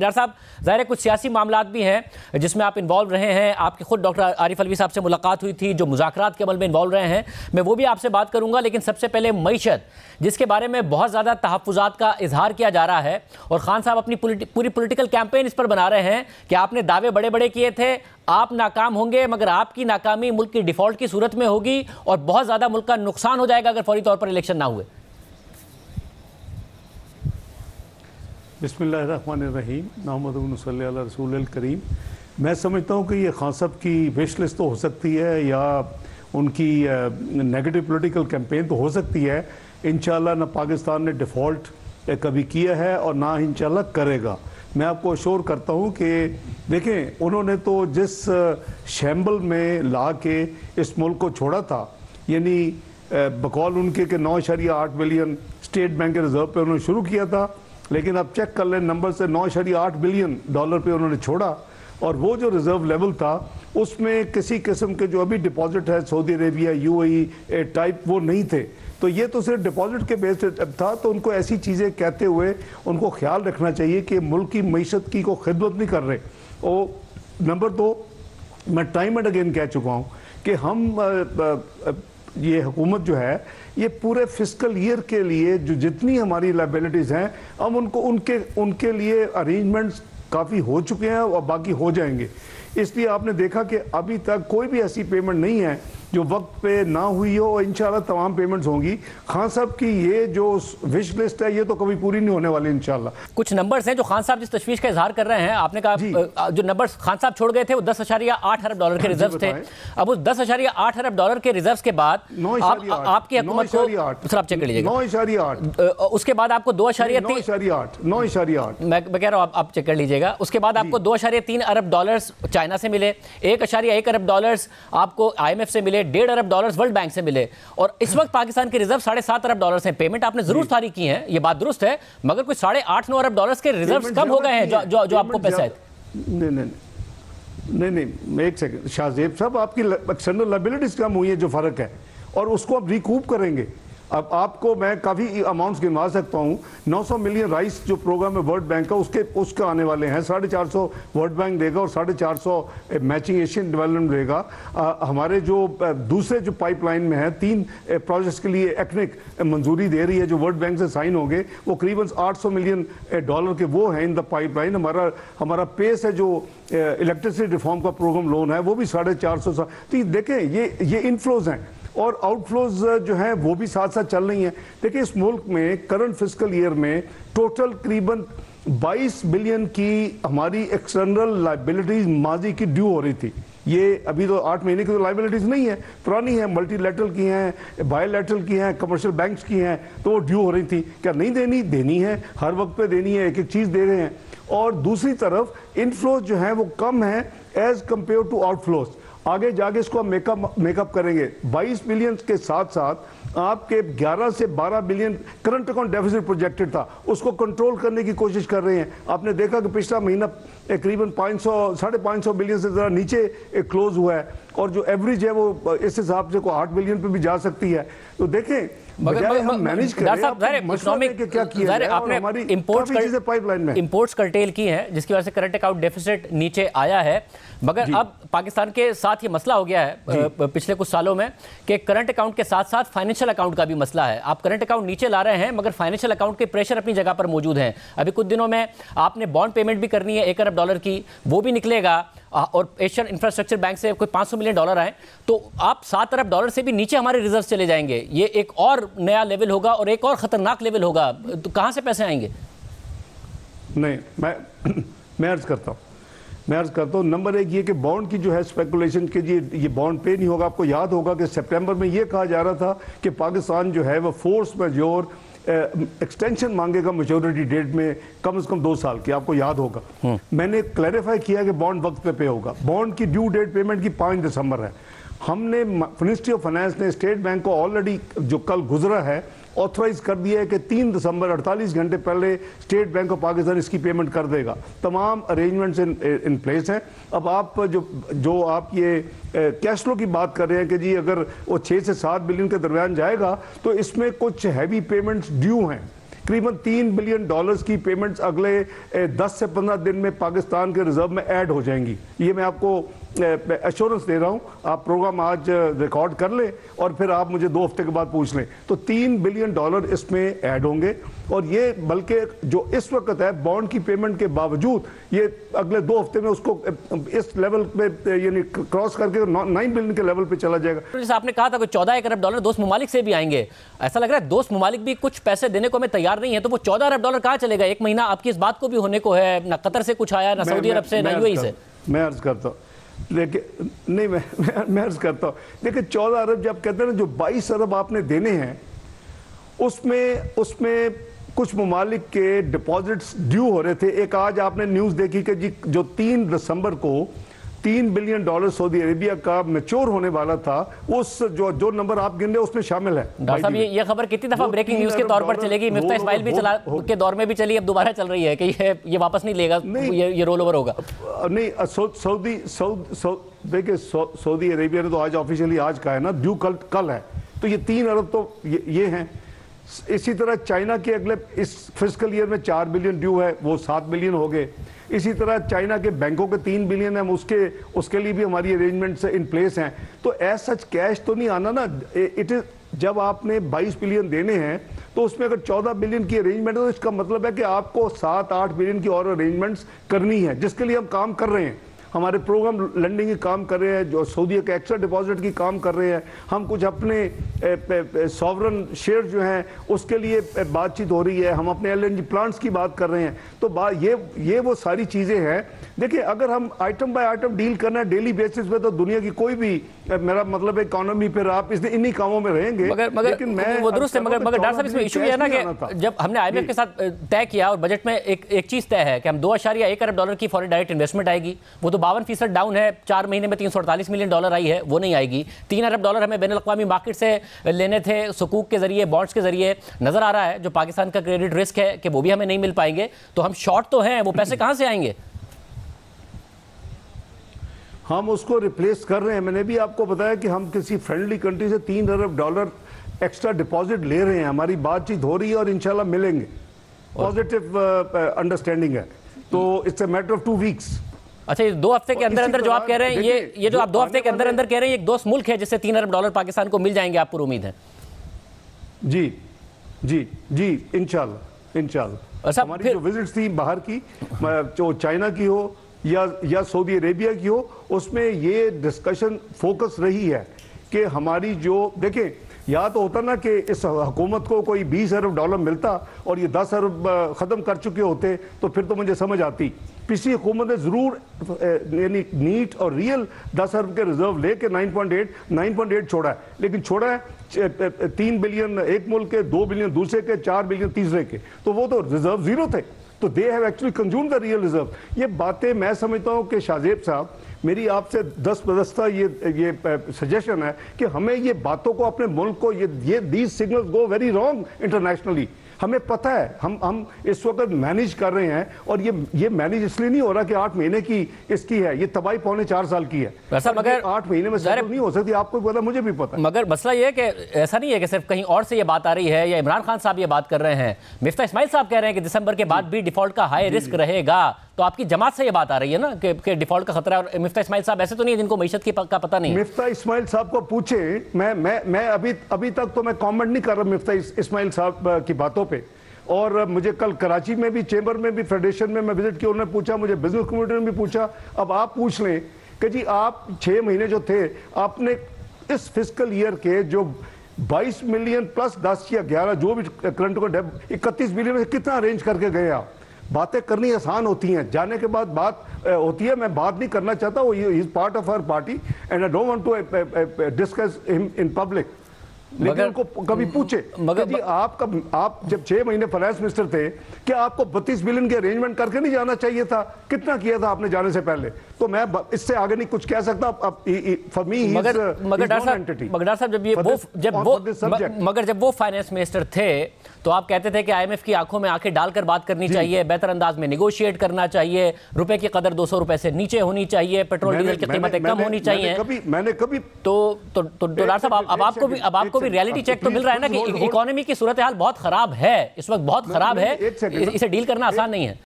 Doctor صاحب ظاہر ہے کچھ سیاسی معاملات بھی ہیں جس میں آپ انوالو رہے ہیں، آپ کی خود ڈاکٹر عارف علوی صاحب سے ملاقات ہوئی تھی جو مذاکرات کے عمل میں انوالو رہے ہیں، میں وہ بھی آپ سے بات کروں گا، لیکن سب سے پہلے معیشت جس کے بارے میں بہت زیادہ تحفظات کا اظہار کیا جا رہا ہے، اور خان صاحب اپنی پوری پولیٹیکل کیمپین اس پر بنا رہے ہیں کہ آپ نے دعوے بڑے بڑے کیے تھے، آپ ناکام ہوں گے، مگر آپ کی ناکامی ملک کی ڈیفالٹ کی صورت میں ہوگی اور بہت زیادہ ملک کا نقصان ہو جائے گا اگر فوری طور پر الیکشن نہ ہوئے۔ بسم اللہ الرحمن الرحیم، نحمدہ صلی علی رسول الکریم۔ میں سمجھتا ہوں کہ یہ خان صاحب کی وش لسٹ تو ہو سکتی ہے یا ان کی نیگیٹو پولیٹیکل کیمپین تو ہو سکتی ہے، انشاءاللہ نہ پاکستان نے ڈیفالٹ کبھی کیا ہے اور نہ انشاءاللہ کرے گا۔ میں آپ کو اشور کرتا ہوں کہ دیکھیں انہوں نے تو جس شیمبل میں لا کے اس ملک کو چھوڑا تھا، یعنی بقول ان کے کہ 9.8 بلین اسٹیٹ بینک کے ریزرو پہ انہوں نے شروع کیا تھا، لیکن اب چیک کر لیں نمبر سے 9.8 بلین ڈالر پہ انہوں نے چھوڑا، اور وہ جو ریزرو لیول تھا اس میں کسی قسم کے جو ابھی ڈپازٹ ہے سعودی عربیہ UAE ٹائپ وہ نہیں تھے، تو یہ تو صرف ڈپازٹ کے بیس تھا۔ تو ان کو ایسی چیزیں کہتے ہوئے ان کو خیال رکھنا چاہیے کہ ملک کی معیشت کی کو خدمت نہیں کر رہے۔ اور نمبر 2، میں ٹائم اینڈ اگین کہہ چکا ہوں کہ ہم یہ حکومت جو ہے یہ پورے فسکل ایئر کے لیے جو جتنی ہماری لائبلٹیز ہیں ہم ان کے لیے ارینجمنٹس کافی ہو چکے ہیں اور باقی ہو جائیں گے۔ اس لیے آپ نے دیکھا کہ ابھی تک کوئی بھی ایسی پیمنٹ نہیں ہے جو وقت پہ نہ ہوئی ہو، اور انشاءاللہ تمام پیمنٹس ہوں گی۔ خان صاحب کی یہ جو وش لسٹ ہے یہ تو کبھی پوری نہیں ہونے والی انشاءاللہ۔ کچھ نمبرز ہیں جو خان صاحب جس تشویش کا اظہار کر رہے ہیں، آپ نے کہا جو نمبرز خان صاحب چھوڑ گئے تھے وہ 10.8 ارب ڈالر کے ریزروز تھے، اب اس 10.8 ارب ڈالر کے ریزروز کے بعد آپ کی حکومت کو سر آپ چیک کر لیجیے گا 9.8 اس کے بعد آپ کو 9.8 میں کہہ رہا ہوں آپ چیک کر لیجیے گا، اس کے بعد آپ کو 2.3 ارب ڈالرز چائنا سے ملے، 1.1 ارب ڈالرز آپ کو IMF سے ملے، 1.5 ارب ڈالرز ورلڈ بینک سے ملے، اور اس وقت پاکستان کے ریزرو 7.5 ارب ڈالرز ہیں۔ پیمنٹ آپ نے ضرور ساری کی ہیں، یہ بات درست ہے، مگر کوئی 8.5-9 ارب ڈالرز کے ریزروز کم ہو گئے ہیں جو آپ کو پیسہ ہے۔ نہیں ایک سیکنڈ شاہ زیب صاحب، آپ کی ایکسٹرنل لائبلٹیز کم ہوئی ہے جو فرق ہے، اور اس کو آپ ریکوپ کریں گے۔ اب آپ کو میں کافی اماؤنٹس گنوا سکتا ہوں، 900 ملین رائس جو پروگرام ہے ورلڈ بینک کا اس کا آنے والے ہیں، 450 ورلڈ بینک دے گا اور 450 میچنگ ایشین ڈیولپمنٹ دے گا۔ ہمارے جو دوسرے جو پائپ لائن میں ہیں 3 پروجیکٹس کے لیے ایکنک منظوری دے رہی ہے جو ورلڈ بینک سے سائن ہوں گے، وہ قریباً 800 ملین ڈالر کے وہ ہیں ان دا پائپ لائن۔ ہمارا پیس ہے جو الیکٹرسٹی ریفارم کا پروگرام لون ہے وہ بھی 450۔ تو دیکھیں یہ انفلوز ہیں اور آؤٹ فلوز جو ہیں وہ بھی ساتھ ساتھ چل رہی ہیں۔ دیکھیں اس ملک میں کرنٹ فسکل ایئر میں ٹوٹل قریباً 22 بلین کی ہماری ایکسٹرنل لائبلٹیز ماضی کی ڈیو ہو رہی تھی۔ یہ ابھی تو 8 مہینے کی تو لائبلٹیز نہیں ہیں، پرانی ہیں، ملٹی لیٹرل کی ہیں، بائی لیٹرل کی ہیں، کمرشل بینکس کی ہیں، تو وہ ڈیو ہو رہی تھی۔ کیا نہیں دینی ہے، ہر وقت پہ دینی ہے، ایک چیز دے رہے ہیں۔ اور دوسری طرف انفلوز جو ہیں وہ کم ہیں as compare to outflows. آگے جا کے اس کو ہم میک اپ کریں گے۔ 22 بلین کے ساتھ ساتھ آپ کے 11 سے 12 billion current account deficit projected تھا، اس کو کنٹرول کرنے کی کوشش کر رہے ہیں۔ آپ نے دیکھا کہ پچھلا مہینہ قریباً 500-550 بلین سے ذرا نیچے کلوز ہوا ہے، اور جو ایوریج ہے وہ اس حساب سے 8 بلین پہ بھی جا سکتی ہے۔ تو دیکھیں امپورٹس کرٹیل کی ہیں جس کی وجہ سے کرنٹ اکاؤنٹ ڈیفیسٹ نیچے آیا ہے، مگر اب پاکستان کے ساتھ یہ مسئلہ ہو گیا ہے پچھلے کچھ سالوں میں کہ کرنٹ اکاؤنٹ کے ساتھ ساتھ فائنینشیل اکاؤنٹ کا بھی مسئلہ ہے۔ آپ کرنٹ اکاؤنٹ نیچے لا رہے ہیں مگر فائنینشیل اکاؤنٹ کے پریشر اپنی جگہ پر موجود ہیں۔ ابھی کچھ دنوں میں آپ نے بانڈ پیمنٹ بھی کرنی ہے 1 ارب ڈالر کی، وہ بھی نکلے گا، اور ایشین انفراسٹرکچر بینک سے کوئی 500 ملین ڈالر آئیں، تو آپ 7 ارب ڈالر سے بھی نیچے ہمارے ریزروز چلے جائیں گے۔ یہ ایک اور نیا لیول ہوگا اور ایک اور خطرناک لیول ہوگا، تو کہاں سے پیسے آئیں گے؟ نہیں میں عرض کرتا ہوں نمبر 1 یہ کہ بانڈ کی جو ہے اسپیکولیشن کے یہ بانڈ پے نہیں ہوگا۔ آپ کو یاد ہوگا کہ سپٹمبر میں یہ کہا جا رہا تھا کہ پاکستان جو ہے وہ فورس میجور ایکسٹینشن مانگے گا میچورٹی ڈیٹ میں کم از کم 2 سال کی، آپ کو یاد ہوگا۔ میں نے کلیریفائی کیا کہ بانڈ وقت پہ ہوگا۔ بانڈ کی ڈیو ڈیٹ پیمنٹ کی 5 دسمبر ہے۔ ہم نے منسٹری آف فائنانس نے اسٹیٹ بینک کو آلریڈی جو کل گزرا ہے آتھرائز کر دیا ہے کہ 3 دسمبر 48 گھنٹے پہلے اسٹیٹ بینک آف پاکستان اس کی پیمنٹ کر دے گا۔ تمام ارینجمنٹس ان پلیس ہیں۔ اب آپ جو آپ یہ کیش فلو کی بات کر رہے ہیں کہ جی اگر وہ 6 سے 7 بلین کے درمیان جائے گا تو اس میں کچھ ہیوی پیمنٹس ڈیو ہیں، तकरीबन $3 बिलियन की पेमेंट्स अगले 10 से 15 दिन में पाकिस्तान के रिजर्व में ऐड हो जाएंगी। ये मैं आपको एश्योरेंस दे रहा हूं। आप प्रोग्राम आज रिकॉर्ड कर लें और फिर आप मुझे 2 हफ्ते के बाद पूछ लें, तो $3 बिलियन इसमें ऐड होंगे। और ये बल्कि जो इस वक्त है बॉन्ड की पेमेंट के बावजूद ये अगले 2 हफ्ते में उसको इस लेवल पे यानी क्रॉस करके 9 बिलियन के लेवल पे चला जाएगा। जैसे आपने कहा था कि 14 अरब डॉलर दोस्त ममालिक से भी आएंगे, ऐसा लग रहा है दोस्त ममालिक भी कुछ पैसे देने को हमें तैयार नहीं है, तो वो 14 अरब डॉलर कहाँ चलेगा? एक महीना आपकी इस बात को भी होने को है, ना कतर से कुछ आया, ना सऊदी अरब से, ना यूएई से। मैं अर्ज करता हूँ, लेकिन नहीं मैं अर्ज करता हूँ, देखिए 14 अरब जब कहते हैं ना, जो 22 अरब आपने देने हैं उसमें कुछ ममालिक के डिपॉजिट्स ड्यू हो रहे थे। एक आज आपने न्यूज़ देखी कि जी जो 3 दिसंबर को $3 बिलियन सऊदी अरेबिया का मैच्योर होने वाला था, उस जो नंबर आप गिन रहे हैं उसमें शामिल है। डॉक्टर साहब ये खबर कितनी दफा ब्रेकिंग न्यूज़ के तौर पर चलेगी? मिफ्ता इस्माइल भी चला के दौर में भी चली, अब दोबारा चल रही है कि ये वापस नहीं लेगा, ये रोल ओवर होगा। नहीं, देखिए सऊदी अरेबिया ने तो आज ऑफिशियली आज कहा है ना, ड्यू कल है, तो ये 3 अरब तो ये हैं। इसी तरह चाइना के अगले इस फिस्कल ईयर में 4 बिलियन ड्यू है, वो 7 बिलियन हो गए। इसी तरह चाइना के बैंकों के 3 बिलियन है, उसके लिए भी हमारी अरेंजमेंट्स इन प्लेस हैं। तो एज सच कैश तो नहीं आना ना। इट इज जब आपने 22 बिलियन देने हैं तो उसमें अगर 14 बिलियन की अरेंजमेंट है तो इसका मतलब है कि आपको 7-8 बिलियन की और अरेंजमेंट्स करनी है, जिसके लिए हम काम कर रहे हैं। हमारे प्रोग्राम लेंडिंग की काम कर रहे हैं, जो सऊदी के एक्स्ट्रा डिपॉजिट की काम कर रहे हैं, हम कुछ अपने सॉवरन शेयर जो हैं उसके लिए बातचीत हो रही है, हम अपने एलएनजी प्लांट्स की बात कर रहे हैं। तो ये वो सारी चीज़ें हैं। देखिए अगर हम आइटम बाय आइटम डील करना है डेली बेसिस पे, तो दुनिया की कोई भी, मेरा मतलब इकोनॉमी पर आप इन्हीं कामों में रहेंगे। लेकिन मैं वो दुरुस्त है, मगर डॉक्टर साहब इसमें इशू है ना कि जब हमने IMF के साथ तय किया और बजट में एक चीज़ तय है कि हम $2.1 अरब डॉलर की फॉरेन डायरेक्ट इन्वेस्टमेंट आएगी, वो तो 52% डाउन है। 4 महीने में $348 मिलियन आई है, वो नहीं आएगी। $3 अरब हमें बैनुल-अक़वामी मार्केट से लेने थे, सुकूक के जरिए, बॉन्ड्स के जरिए। नजर आ रहा है जो पाकिस्तान का क्रेडिट रिस्क है कि वो भी हमें नहीं मिल पाएंगे, तो हम शॉर्ट तो हैं, वो पैसे कहां से आएंगे? हम उसको रिप्लेस कर रहे हैं। मैंने भी आपको बताया कि हम किसी फ्रेंडली कंट्री से $3 अरब एक्स्ट्रा डिपॉजिट ले रहे हैं, हमारी बातचीत हो रही है और इंशाल्लाह मिलेंगे। पॉजिटिव अंडरस्टैंडिंग है, तो it's a matter of 2 weeks. अच्छा, ये 2 हफ्ते के अंदर जो आप कह रहे हैं, ये जो आप 2 हफ्ते के अंदर कह रहे हैं, एक दोस्त मुल्क है जिससे $3 अरब पाकिस्तान को मिल जाएंगे, आपको उम्मीद है? जी इंशाल्लाह। हमारी जो विजिट्स थी बाहर की, जो चाइना की हो या सऊदी अरेबिया की हो, उसमें ये डिस्कशन फोकस रही है कि हमारी जो, देखें या तो होता ना कि इस हुकूमत को कोई $20 अरब मिलता और ये 10 अरब ख़त्म कर चुके होते, तो फिर तो मुझे समझ आती। पिछली हुकूमत ने ज़रूर यानी नीट और रियल 10 अरब के रिजर्व लेके 9.8 छोड़ा है, लेकिन छोड़ा है 3 बिलियन एक मुल्क के, 2 बिलियन दूसरे के, 4 बिलियन तीसरे के, तो वो तो रिजर्व ज़ीरो थे। तो they have actually consume the real reserve. ये बातें मैं समझता हूँ कि शाहजेब साहब, मेरी आपसे 10 बदस्ता ये सजेशन है कि हमें ये बातों को, अपने मुल्क को, ये these signals go very wrong internationally. हमें पता है हम इस वक्त मैनेज कर रहे हैं, और ये मैनेज इसलिए नहीं हो रहा कि 8 महीने की इसकी है, ये तबाही 4.25 साल की है। मगर 8 महीने में सेटल नहीं हो सकती, आपको भी पता, मुझे भी पता। मगर मसला ये है कि ऐसा नहीं है कि सिर्फ कहीं और से ये बात आ रही है या इमरान खान साहब ये बात कर रहे हैं। मिफ्ता इस्माइल साहब कह रहे हैं कि दिसंबर के बाद भी डिफॉल्ट का हाई रिस्क रहेगा, तो आपकी जमात से ये बात आ रही है ना कि डिफॉल्ट का खतरा है। और मिफ्ता इस्माइल साहब ऐसे तो नहीं है जिनको मईशत का पता नहीं है। मिफ्ता इस्माइल साहब को पूछे, मैं अभी तक तो मैं कमेंट नहीं कर रहा मिफ्ता इस्माइल साहब की बातों पे। और मुझे कल कराची में भी, चेंबर में भी, फेडरेशन में मैं विजिट किया, उन्होंने पूछा, मुझे बिजनेस कम्युनिटी ने भी पूछा। अब आप पूछ लें कि जी आप 6 महीने जो थे, आपने इस फिस्कल ईयर के जो 22 मिलियन प्लस 10 या 11 जो भी करंट को 31 बिलियन में कितना अरेंज करके गए आप? बातें करनी आसान होती हैं, जाने के बाद बात होती है। मैं बात नहीं करना चाहता, वो is part of our party and I don't want to discuss him in public. लेकिन उनको कभी पूछे कि आप जब 6 महीने फाइनेंस मिनिस्टर थे, क्या आपको 32 बिलियन के अरेंजमेंट करके नहीं जाना चाहिए था? कितना किया था आपने जाने से पहले? तो मैं इससे आगे नहीं कुछ कह सकता। मगर जब वो फाइनेंस मिनिस्टर थे तो आप कहते थे कि IMF की आंखों में आंखें डालकर बात करनी चाहिए, बेहतर अंदाज में निगोशिएट करना चाहिए, रुपए की कदर 200 रुपए से नीचे होनी चाहिए, पेट्रोल डीजल की कीमतें कम होनी चाहिए। मैंने कभी तो डॉक्टर साहब, अब आपको भी रियलिटी चेक तो मिल रहा है ना कि इकोनॉमी की सूरत हाल बहुत खराब है, इस वक्त बहुत खराब है, इसे डील करना आसान नहीं है।